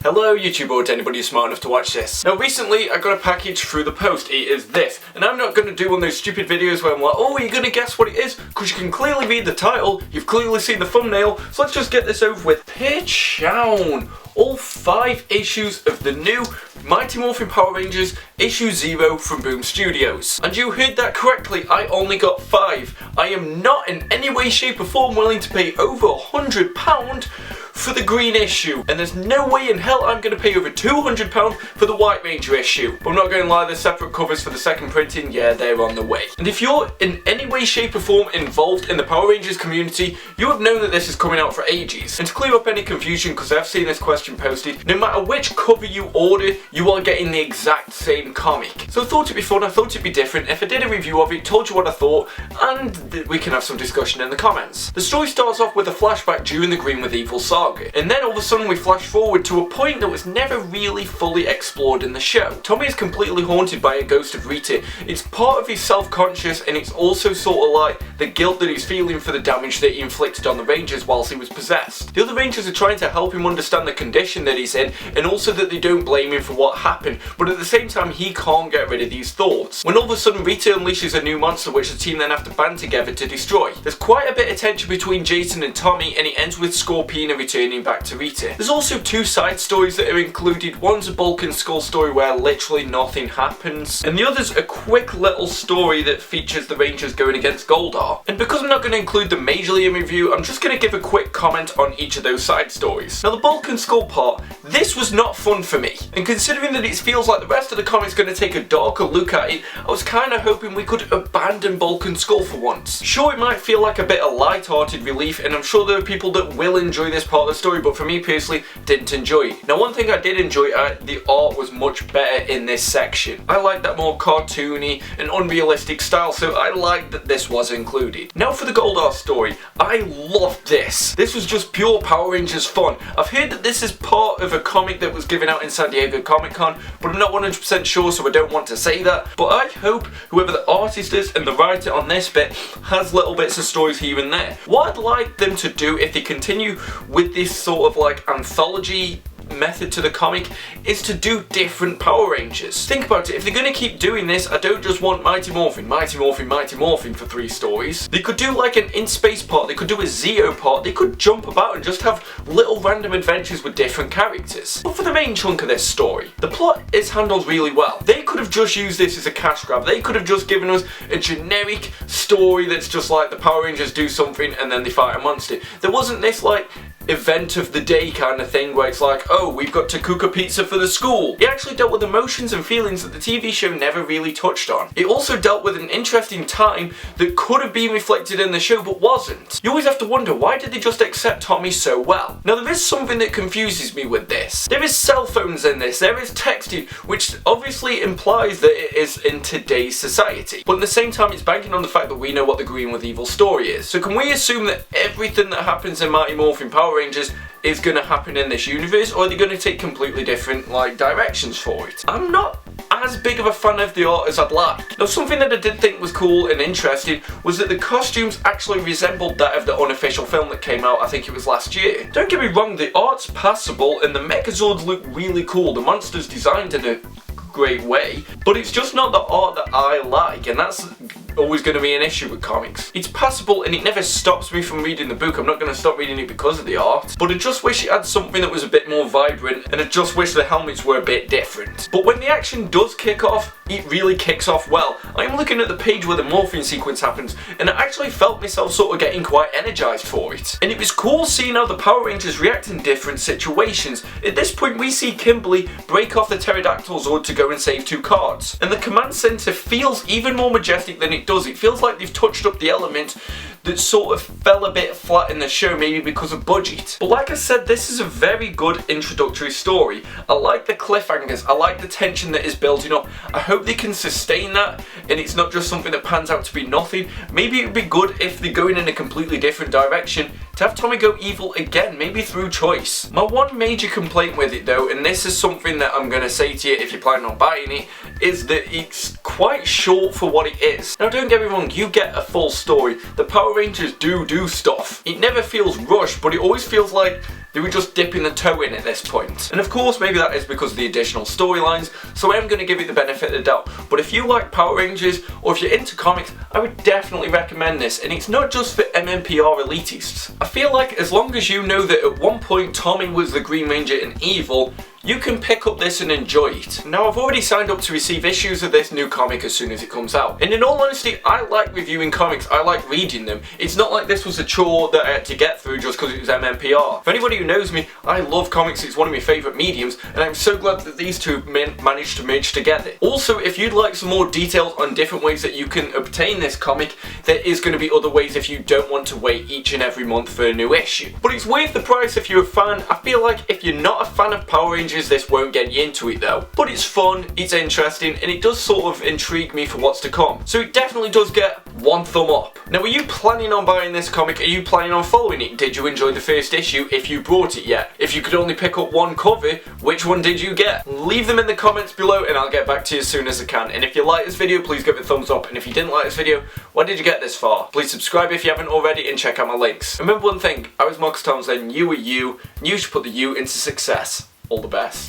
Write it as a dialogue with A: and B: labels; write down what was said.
A: Hello YouTube or to anybody who's smart enough to watch this. Now recently I got a package through the post. It is this. And I'm not going to do one of those stupid videos where I'm like, oh, are you going to guess what it is? Because you can clearly read the title, you've clearly seen the thumbnail, so let's just get this over with. Pitch-own! All 5 issues of the new Mighty Morphin Power Rangers issue 0 from Boom Studios. And you heard that correctly, I only got 5. I am not in any way, shape or form willing to pay over £100 for the green issue, and there's no way in hell I'm going to pay over £200 for the White Ranger issue. But I'm not going to lie, the separate covers for the second printing, yeah, they're on the way. And if you're in any way, shape or form involved in the Power Rangers community, you have known that this is coming out for ages. And to clear up any confusion, because I've seen this question posted, no matter which cover you order, you are getting the exact same comic. So I thought it'd be fun, I thought it'd be different if I did a review of it, told you what I thought, and we can have some discussion in the comments. The story starts off with a flashback during the Green with Evil saga. And then all of a sudden we flash forward to a point that was never really fully explored in the show. Tommy is completely haunted by a ghost of Rita. It's part of his self-conscious, and it's also sort of like the guilt that he's feeling for the damage that he inflicted on the Rangers whilst he was possessed. The other Rangers are trying to help him understand the condition that he's in, and also that they don't blame him for what happened, but at the same time he can't get rid of these thoughts. When all of a sudden Rita unleashes a new monster which the team then have to band together to destroy. There's quite a bit of tension between Jason and Tommy, and it ends with Scorpina returning back to Rita. There's also 2 side stories that are included. One's a Bulk and Skull story where literally nothing happens, and the other's a quick little story that features the Rangers going against Goldar. And because I'm not going to include them majorly in review, I'm just going to give a quick comment on each of those side stories. Now the Bulk and Skull part, this was not fun for me, and considering that it feels like the rest of the comic's going to take a darker look at it, I was kind of hoping we could abandon Bulk and Skull for once. Sure, it might feel like a bit of light-hearted relief, and I'm sure there are people that will enjoy this part of the story, but for me personally, didn't enjoy it. Now one thing I did enjoy, the art was much better in this section. I like that more cartoony and unrealistic style, so I liked that this was included. Now for the Goldar story, I loved this. This was just pure Power Rangers fun. I've heard that this is part of a comic that was given out in San Diego Comic-Con, but I'm not 100% sure, so I don't want to say that. But I hope whoever the artist is and the writer on this bit has little bits of stories here and there. What I'd like them to do if they continue with this sort of like anthology method to the comic is to do different Power Rangers. Think about it, if they're going to keep doing this, I don't just want Mighty Morphin, Mighty Morphin, Mighty Morphin for 3 stories. They could do like an in-space part, they could do a Zeo part, they could jump about and just have little random adventures with different characters. But for the main chunk of this story, the plot is handled really well. They could have just used this as a cash grab. They could have just given us a generic story that's just like the Power Rangers do something and then they fight a monster. There wasn't this like event of the day kind of thing where it's like, oh, we've got to cook a pizza for the school. It actually dealt with emotions and feelings that the TV show never really touched on. It also dealt with an interesting time that could have been reflected in the show but wasn't. You always have to wonder, why did they just accept Tommy so well? Now there is something that confuses me with this. There is cell phones in this, there is texting, which obviously implies that it is in today's society. But at the same time it's banking on the fact that we know what the Green with Evil story is. So can we assume that everything that happens in Mighty Morphin Power Rangers is going to happen in this universe, or are they going to take completely different like directions for it? I'm not as big of a fan of the art as I'd like. Now something that I did think was cool and interesting was that the costumes actually resembled that of the unofficial film that came out, I think it was last year. Don't get me wrong, the art's passable and the Megazords look really cool, the monster's designed in a great way, but it's just not the art that I like, and that's always going to be an issue with comics. It's passable and it never stops me from reading the book. I'm not going to stop reading it because of the art, but I just wish it had something that was a bit more vibrant, and I just wish the helmets were a bit different. But when the action does kick off, it really kicks off well. I'm looking at the page where the morphing sequence happens, and I actually felt myself sort of getting quite energized for it. And it was cool seeing how the Power Rangers react in different situations. At this point we see Kimberly break off the Pterodactyl Zord to go and save 2 cards, and the command center feels even more majestic than it does. It feels like they've touched up the element that sort of fell a bit flat in the show, maybe because of budget. But like I said, this is a very good introductory story. I like the cliffhangers, I like the tension that is building up. I hope they can sustain that and it's not just something that pans out to be nothing. Maybe it would be good if they're going in a completely different direction, to have Tommy go evil again, maybe through choice. My one major complaint with it though, and this is something that I'm going to say to you if you're planning on buying it, is that it's quite short for what it is. Now don't get me wrong, you get a full story. The Power Rangers do stuff. It never feels rushed, but it always feels like They were just dipping the toe in at this point. And of course, maybe that is because of the additional storylines, so I am going to give it the benefit of the doubt. But if you like Power Rangers, or if you're into comics, I would definitely recommend this. And it's not just for MMPR elitists. I feel like as long as you know that at one point Tommy was the Green Ranger and evil, you can pick up this and enjoy it. Now, I've already signed up to receive issues of this new comic as soon as it comes out. And in all honesty, I like reviewing comics, I like reading them. It's not like this was a chore that I had to get through just because it was MMPR. For anybody who knows me, I love comics, it's one of my favourite mediums, and I'm so glad that these two managed to merge together. Also, if you'd like some more details on different ways that you can obtain this comic, there is going to be other ways if you don't want to wait each and every month for a new issue. But it's worth the price if you're a fan. I feel like if you're not a fan of Power Rangers, this won't get you into it though. But it's fun, it's interesting, and it does sort of intrigue me for what's to come. So it definitely does get one thumb up. Now, are you planning on buying this comic? Are you planning on following it? Did you enjoy the first issue if you brought it yet? If you could only pick up one cover, which one did you get? Leave them in the comments below and I'll get back to you as soon as I can. And if you like this video, please give it a thumbs up. And if you didn't like this video, why did you get this far? Please subscribe if you haven't already and check out my links. Remember one thing, I was Marcus Townsend, you were you, and you should put the U into success. All the best.